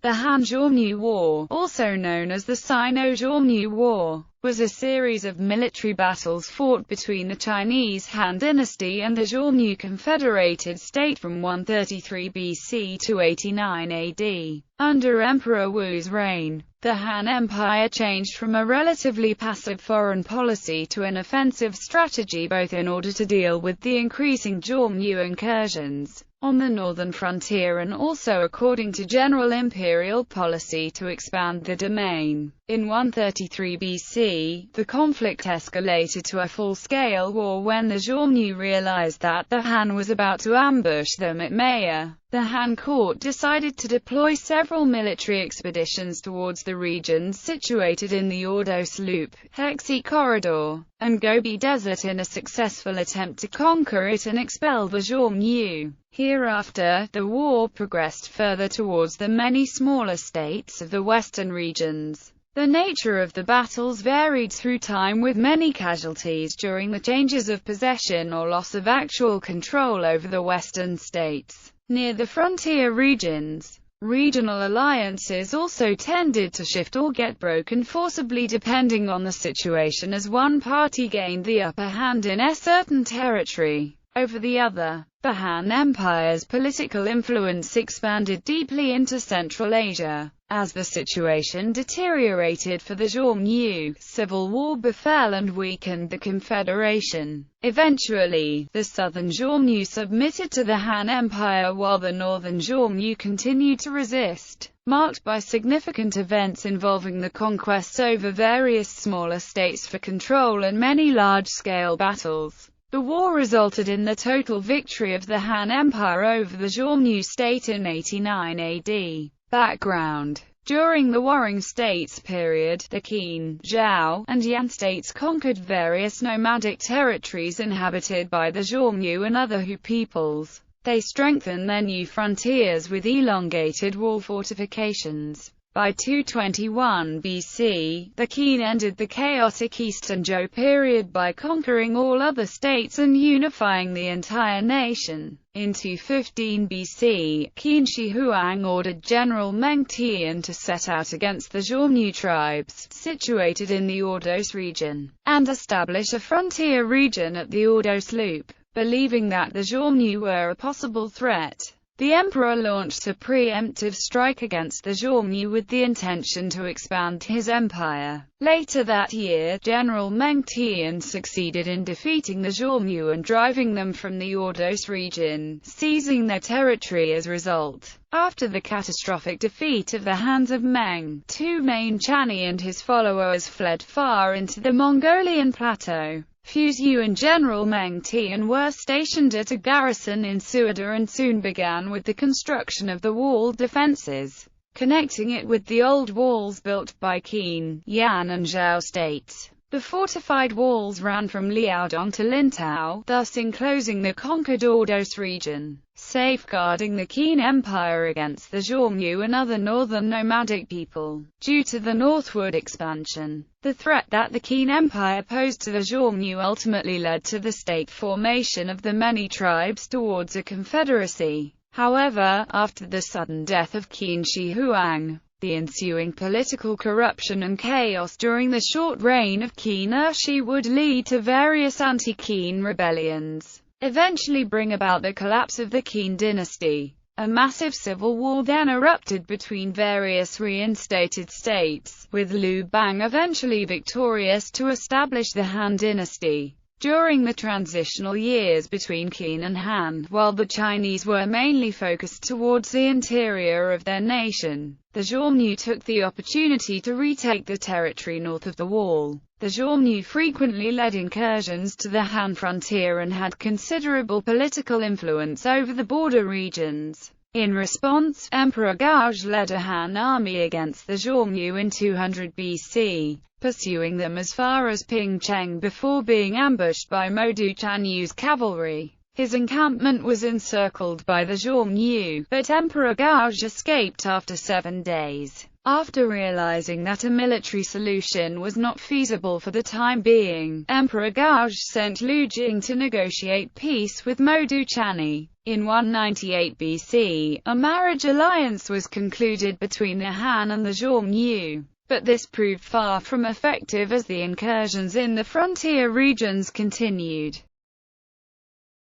The Han-Xiongnu War, also known as the Sino-Xiongnu War, was a series of military battles fought between the Chinese Han dynasty and the Xiongnu confederated state from 133 BC to 89 AD. Under Emperor Wu's reign, the Han Empire changed from a relatively passive foreign policy to an offensive strategy, both in order to deal with the increasing Xiongnu incursions on the northern frontier and also according to general imperial policy to expand the domain. In 133 BC, the conflict escalated to a full-scale war when the Xiongnu realized that the Han was about to ambush them at Maya. The Han court decided to deploy several military expeditions towards the regions situated in the Ordos Loop, Hexi Corridor, and Gobi Desert in a successful attempt to conquer it and expel the Xiongnu. Hereafter, the war progressed further towards the many smaller states of the western regions. The nature of the battles varied through time, with many casualties during the changes of possession or loss of actual control over the western states. Near the frontier regions, regional alliances also tended to shift or get broken forcibly depending on the situation, as one party gained the upper hand in a certain territory over the other. The Han Empire's political influence expanded deeply into Central Asia. As the situation deteriorated for the Xiongnu, civil war befell and weakened the confederation. Eventually, the southern Xiongnu submitted to the Han Empire while the northern Xiongnu continued to resist, marked by significant events involving the conquests over various smaller states for control and many large-scale battles. The war resulted in the total victory of the Han Empire over the Xiongnu state in 89 AD. Background: during the Warring States period, the Qin, Zhao, and Yan states conquered various nomadic territories inhabited by the Xiongnu and other Hu peoples. They strengthened their new frontiers with elongated wall fortifications. By 221 BC, the Qin ended the chaotic Eastern Zhou period by conquering all other states and unifying the entire nation. In 215 BC, Qin Shi Huang ordered General Meng Tian to set out against the Xiongnu tribes, situated in the Ordos region, and establish a frontier region at the Ordos Loop. Believing that the Xiongnu were a possible threat, the emperor launched a preemptive strike against the Xiongnu with the intention to expand his empire. Later that year, General Meng Tian succeeded in defeating the Xiongnu and driving them from the Ordos region, seizing their territory as a result. After the catastrophic defeat of the Hans of Meng, Meng Channi and his followers fled far into the Mongolian plateau. Yu and General Meng Tian were stationed at a garrison in Suida and soon began with the construction of the wall defenses, connecting it with the old walls built by Qin, Yan and Zhao states. The fortified walls ran from Liaodong to Lintao, thus enclosing the conquered Ordos region, safeguarding the Qin Empire against the Xiongnu and other northern nomadic people. Due to the northward expansion, the threat that the Qin Empire posed to the Xiongnu ultimately led to the state formation of the many tribes towards a confederacy. However, after the sudden death of Qin Shi Huang, the ensuing political corruption and chaos during the short reign of Qin Shi would lead to various anti-Qin rebellions, eventually bring about the collapse of the Qin dynasty. A massive civil war then erupted between various reinstated states, with Liu Bang eventually victorious to establish the Han dynasty. During the transitional years between Qin and Han, while the Chinese were mainly focused towards the interior of their nation, the Xiongnu took the opportunity to retake the territory north of the wall. The Xiongnu frequently led incursions to the Han frontier and had considerable political influence over the border regions. In response, Emperor Gouge led a Han army against the Xiongnu in 200 BC, pursuing them as far as Pingcheng before being ambushed by Modu Chanyu's cavalry. His encampment was encircled by the Xiongnu, but Emperor Gouge escaped after 7 days. After realizing that a military solution was not feasible for the time being, Emperor Gouge sent Lu Jing to negotiate peace with Modu Chanyu. In 198 BC, a marriage alliance was concluded between the Han and the Xiongnu, but this proved far from effective as the incursions in the frontier regions continued.